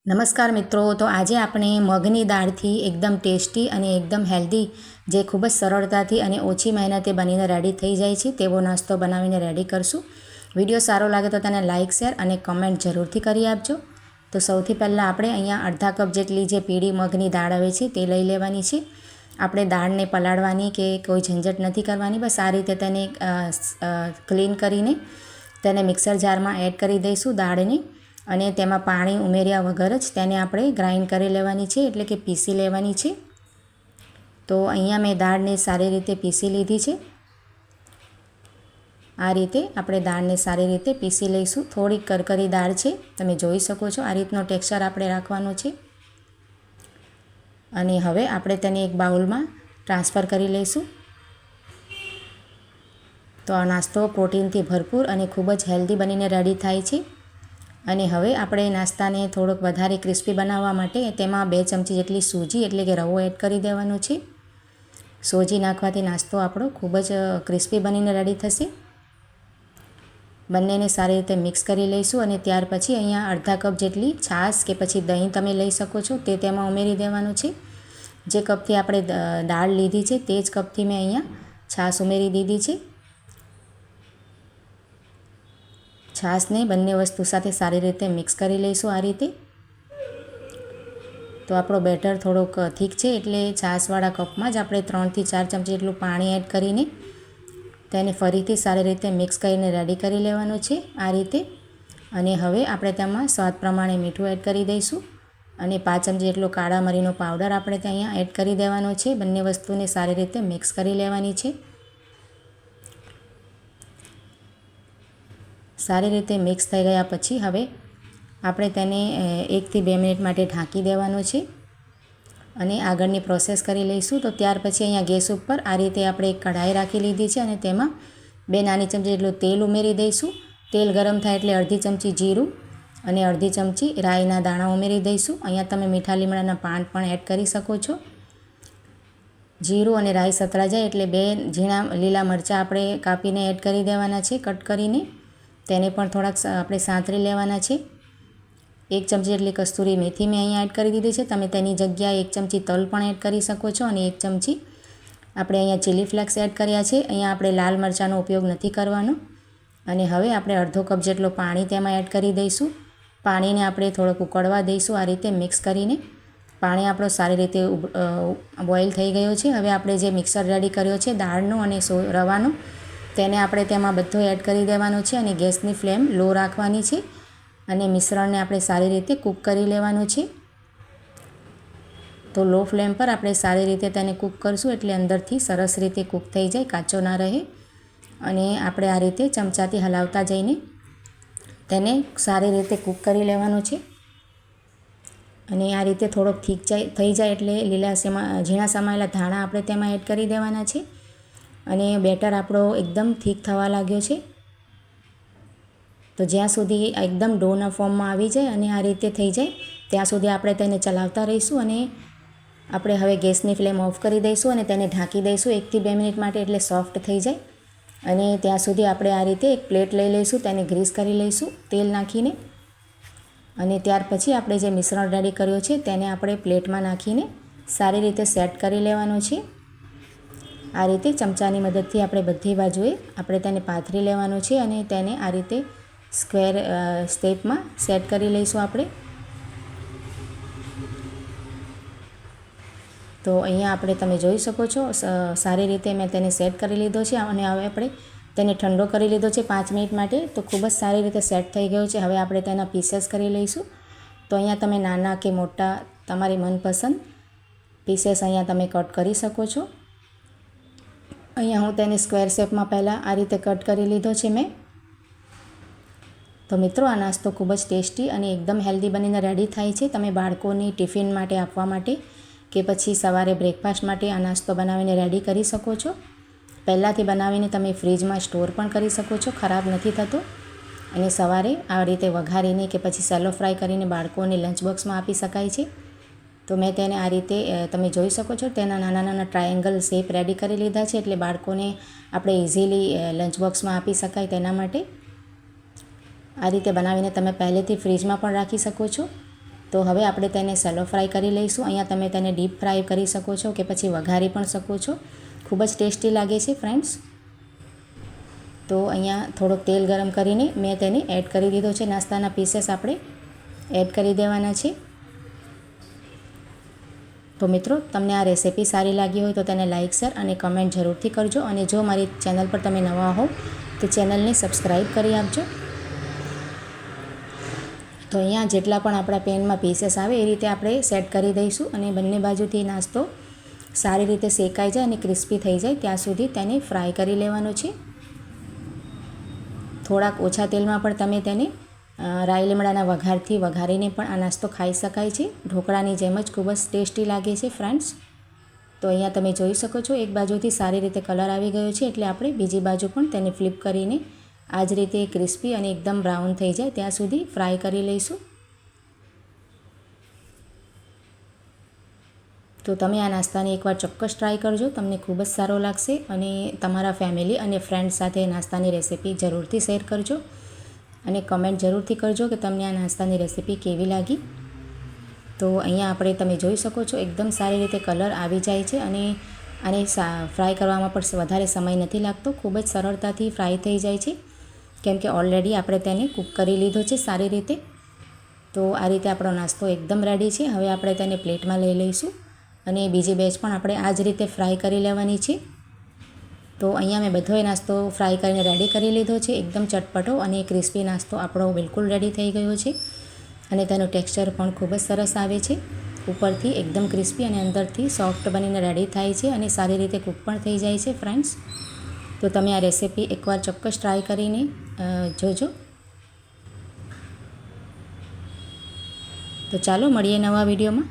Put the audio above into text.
નમસ્કાર મિત્રો, તો આજે આપણે મગની દાળથી એકદમ ટેસ્ટી અને એકદમ હેલ્ધી, જે ખૂબ જ સરળતાથી અને ઓછી મહેનતે બનીને રેડી થઈ જાય છે તેવો નાસ્તો બનાવીને રેડી કરશું. વિડીયો સારો લાગે તો તેને લાઇક, શેર અને કમેન્ટ જરૂરથી કરી આપજો. તો સૌથી પહેલાં આપણે અહીંયા અડધા કપ જેટલી જે પીળી મગની દાળ આવે છે તે લઈ લેવાની છે. આપણે દાળને પલાળવાની કે કોઈ ઝંઝટ નથી કરવાની, બસ આ રીતે તેને ક્લીન કરીને તેને મિક્સર જારમાં એડ કરી દઈશું દાળને, અને તેમાં પાણી ઉમેર્યા વગર જ તેને આપણે ગ્રાઇન્ડ કરી લેવાની છે, એટલે કે પીસી લેવાની છે. તો અહીંયા મેં દાળને સારી રીતે પીસી લીધી છે. આ રીતે આપણે દાળને સારી રીતે પીસી લઈશું. થોડીક કરકરી દાળ છે, તમે જોઈ શકો છો. આ રીતનો ટેક્સચર આપણે રાખવાનો છે. અને હવે આપણે તેને એક બાઉલમાં ટ્રાન્સફર કરી લઈશું. તો આ નાસ્તો પ્રોટીનથી ભરપૂર અને ખૂબ જ હેલ્ધી બનીને રેડી થાય છે. અને હવે આપણે નાસ્તાને થોડોક વધારે ક્રિસ્પી બનાવવા માટે તેમાં 2 ચમચી જેટલી સૂજી એટલે કે રવો એડ કરી દેવાનો છે. સૂજી નાખવાથી નાસ્તો આપણો ખૂબ જ ક્રિસ્પી બનીને રેડી થશે. બંનેને સારી રીતે મિક્સ કરી લઈશું. અને ત્યાર પછી અહીંયા અડધા કપ જેટલી છાશ કે પછી દહીં તમે લઈ શકો છો, તે તેમાં ઉમેરી દેવાનું છે. જે કપથી આપણે દાળ લીધી છે તે જ કપથી મેં અહીંયા છાશ ઉમેરી દીધી છે. છાશને બંને વસ્તુ સાથે સારી રીતે મિક્સ કરી લઈશું આ રીતે. તો આપણો બેટર થોડોક થીક છે, એટલે છાશવાળા કપમાં જ આપણે 3 થી 4 ચમચી જેટલું પાણી એડ કરીને તેને ફરીથી સારી રીતે મિક્સ કરીને રેડી કરી લેવાનું છે આ રીતે. અને હવે આપણે તેમાં સ્વાદ પ્રમાણે મીઠું એડ કરી દઈશું, અને 5 ચમચી જેટલો કાળા મરીનો પાવડર આપણે ત્યાં અહીંયા એડ કરી દેવાનો છે. બંને વસ્તુને સારી રીતે મિક્સ કરી લેવાની છે. સારી રીતે મિક્સ થઈ ગયા પછી હવે આપણે તેને 1 થી 2 મિનિટ માટે ઢાંકી દેવાનું છે, અને આગળની પ્રોસેસ કરી લઈશું. તો ત્યાર પછી અહીંયા ગેસ ઉપર આ રીતે આપણે એક કઢાઈ રાખી લીધી છે, અને તેમાં 2 નાની ચમચી જેટલું તેલ ઉમેરી દઈશું. તેલ ગરમ થાય એટલે અડધી ચમચી જીરું અને અડધી ચમચી રાઈના દાણા ઉમેરી દઈશું. અહીંયા તમે મીઠા લીમડાના પાન પણ એડ કરી શકો છો. જીરું અને રાઈ સતળા જાય એટલે 2 ઝીણા લીલા મરચાં આપણે કાપીને એડ કરી દેવાના છે, કટ કરીને. તેને પણ થોડાક આપણે સાંતળી લેવાના છે. 1 ચમચી જેટલી કસ્તુરી મેથી મેં અહીંયા એડ કરી દીધી છે. તમે તેની જગ્યાએ 1 ચમચી તલ પણ એડ કરી શકો છો, અને 1 ચમચી આપણે અહીંયા ચીલી ફ્લેક્સ એડ કર્યા છે. અહીંયા આપણે લાલ મરચાંનો ઉપયોગ નથી કરવાનો. અને હવે આપણે અડધો કપ જેટલો પાણી તેમાં એડ કરી દઈશું. પાણીને આપણે થોડોક ઉકળવા દઈશું આ રીતે મિક્સ કરીને. પાણી આપણો સારી રીતે બોઇલ થઈ ગયો છે. હવે આપણે જે મિક્સર રેડી કર્યો છે દાળનો અને રવાનો, તેને આપણે તેમાં બધો એડ કરી દેવાનો છે, અને ગેસની ફ્લેમ લો રાખવાની છે. અને મિશ્રણને આપણે સારી રીતે કૂક કરી લેવાનું છે. તો લો ફ્લેમ પર આપણે સારી રીતે તેને કૂક કરશું, એટલે અંદરથી સરસ રીતે કૂક થઈ જાય, કાચો ના રહે. અને આપણે આ રીતે ચમચાથી હલાવતા જઈને તેને સારી રીતે કૂક કરી લેવાનું છે. અને આ રીતે થોડોક થીક થઈ જાય એટલે ઝીણા સમાયેલા ધાણા આપણે તેમાં એડ કરી દેવાના છે. અને બેટર આપણો એકદમ થીક થવા લાગ્યો છે. તો જ્યાં સુધી એકદમ ડોના ફોર્મમાં આવી જાય અને આ રીતે થઈ જાય ત્યાં સુધી આપણે તેને ચલાવતા રહીશું. અને આપણે હવે ગેસની ફ્લેમ ઓફ કરી દઈશું અને તેને ઢાંકી દઈશું 1 થી 2 મિનિટ માટે, એટલે સોફ્ટ થઈ જાય. અને ત્યાં સુધી આપણે આ રીતે એક પ્લેટ લઈ લઈશું, તેને ગ્રીસ કરી લઈશું તેલ નાખીને. અને ત્યાર પછી આપણે જે મિશ્રણ રેડી કર્યો છે તેને આપણે પ્લેટમાં નાખીને સારી રીતે સેટ કરી લેવાનું છે. આ રીતે ચમચાની મદદથી આપણે બધી બાજુએ આપણે તેને પાથરી લેવાનું છે, અને તેને આ રીતે સ્ક્વેર શેપમાં સેટ કરી લઈશું આપણે. તો અહીંયા આપણે તમે જોઈ શકો છો સારી રીતે મેં તેને સેટ કરી લીધો છે. અને હવે આપણે તેને ઠંડો કરી લીધો છે 5 મિનિટ માટે. તો ખૂબ જ સારી રીતે સેટ થઈ ગયો છે. હવે આપણે તેના પીસેસ કરી લઈશું. તો અહીંયા તમે નાના કે મોટા તમારી મનપસંદ પીસેસ અહીંયા તમે કટ કરી શકો છો. અહીંયા હું તેને સ્ક્વેર શેપમાં પહેલાં આ રીતે કટ કરી લીધો છે મેં. તો મિત્રો, આ નાસ્તો ખૂબ જ ટેસ્ટી અને એકદમ હેલ્ધી બનીને રેડી થાય છે. તમે બાળકોની ટિફિન માટે આપવા માટે કે પછી સવારે બ્રેકફાસ્ટ માટે આ નાસ્તો બનાવીને રેડી કરી શકો છો. પહેલાંથી બનાવીને તમે ફ્રીજમાં સ્ટોર પણ કરી શકો છો, ખરાબ નથી થતો. અને સવારે આ રીતે વઘારીને કે પછી સેલો ફ્રાય કરીને બાળકોને લંચ બોક્સમાં આપી શકાય છે. તો મેં તેને આ રીતે તમે જોઈ શકો છો, તેના નાના નાના ટ્રાયેંગલ શેપ રેડી કરી લીધા છે, એટલે બાળકોને આપણે ઇઝીલી લંચ બોક્સમાં આપી શકાય તેના માટે. આ રીતે બનાવીને તમે પહેલેથી ફ્રીજમાં પણ રાખી શકો છો. તો હવે આપણે તેને સેલો ફ્રાય કરી લઈશું. અહીંયા તમે તેને ડીપ ફ્રાય કરી શકો છો કે પછી વઘારી પણ શકો છો. ખૂબ જ ટેસ્ટી લાગે છે ફ્રેન્ડ્સ. તો અહીંયા થોડોક તેલ ગરમ કરીને મેં તેને એડ કરી દીધો છે. નાસ્તાના પીસીસ આપણે એડ કરી દેવાના છે. તો મિત્રો, તમને આ રેસીપી સારી લાગી હોય તો તેને લાઇક, શેર અને કમેન્ટ જરૂરથી કરજો. અને જો મારી ચેનલ પર તમે નવા હો તો ચેનલને સબસ્ક્રાઈબ કરી આપજો. તો અહીંયા જેટલા પણ આપણા પેનમાં પીસીસ આવે એ રીતે આપણે સેટ કરી દઈશું અને બંને બાજુથી નાસ્તો સારી રીતે શેકાઈ જાય અને ક્રિસ્પી થઈ જાય ત્યાં સુધી તેને ફ્રાય કરી લેવાનો છે. થોડાક ઓછા તેલમાં પણ તમે તેને રાઈ લીમડાના વઘારથી વઘારીને પણ આ નાસ્તો ખાઈ શકાય છે. ઢોકળાની જેમ જ ખૂબ જ ટેસ્ટી લાગે છે ફ્રેન્ડ્સ. તો અહીંયા તમે જોઈ શકો છો એક બાજુથી સારી રીતે કલર આવી ગયો છે એટલે આપણે બીજી બાજુ પણ તેને ફ્લિપ કરીને આ જ રીતે ક્રિસ્પી અને એકદમ બ્રાઉન થઈ જાય ત્યાં સુધી ફ્રાય કરી લઈશું. તો તમે આ નાસ્તાને એકવાર ચોક્કસ ટ્રાય કરજો. તમને ખૂબ જ સારો લાગશે અને તમારા ફેમિલી અને ફ્રેન્ડ્સ સાથે નાસ્તાની રેસીપી જરૂરથી શેર કરજો અને કમેન્ટ જરૂરથી કરજો કે તમને આ નાસ્તાની રેસીપી કેવી લાગી. તો અહીંયા આપણે તમે જોઈ શકો છો એકદમ સારી રીતે કલર આવી જાય છે અને આને ફ્રાય કરવામાં પણ વધારે સમય નથી લાગતો. ખૂબ જ સરળતાથી ફ્રાય થઈ જાય છે કેમ કે ઓલરેડી આપણે તેને કૂક કરી લીધો છે સારી રીતે. તો આ રીતે આપણો નાસ્તો એકદમ રેડી છે. હવે આપણે તેને પ્લેટમાં લઈ લઈશું અને બીજી બેચ પણ આપણે આ જ રીતે ફ્રાય કરી લેવાની છે. તો અહીંયા મેં બધોય નાસ્તો ફ્રાય કરીને રેડી કરી લીધો છે. એકદમ ચટપટો અને ક્રિસ્પી નાસ્તો આપણો બિલકુલ રેડી થઈ ગયો છે અને તેનું ટેક્સચર પણ ખૂબ જ સરસ આવે છે. ઉપરથી એકદમ ક્રિસ્પી અને અંદરથી સોફ્ટ બનીને રેડી થાય છે અને સારી રીતે કૂક પણ થઈ જાય છે ફ્રેન્ડ્સ. તો તમે આ રેસીપી એકવાર ચોક્કસ ટ્રાય કરીને જોજો. તો ચાલો મળીએ નવા વિડીયોમાં.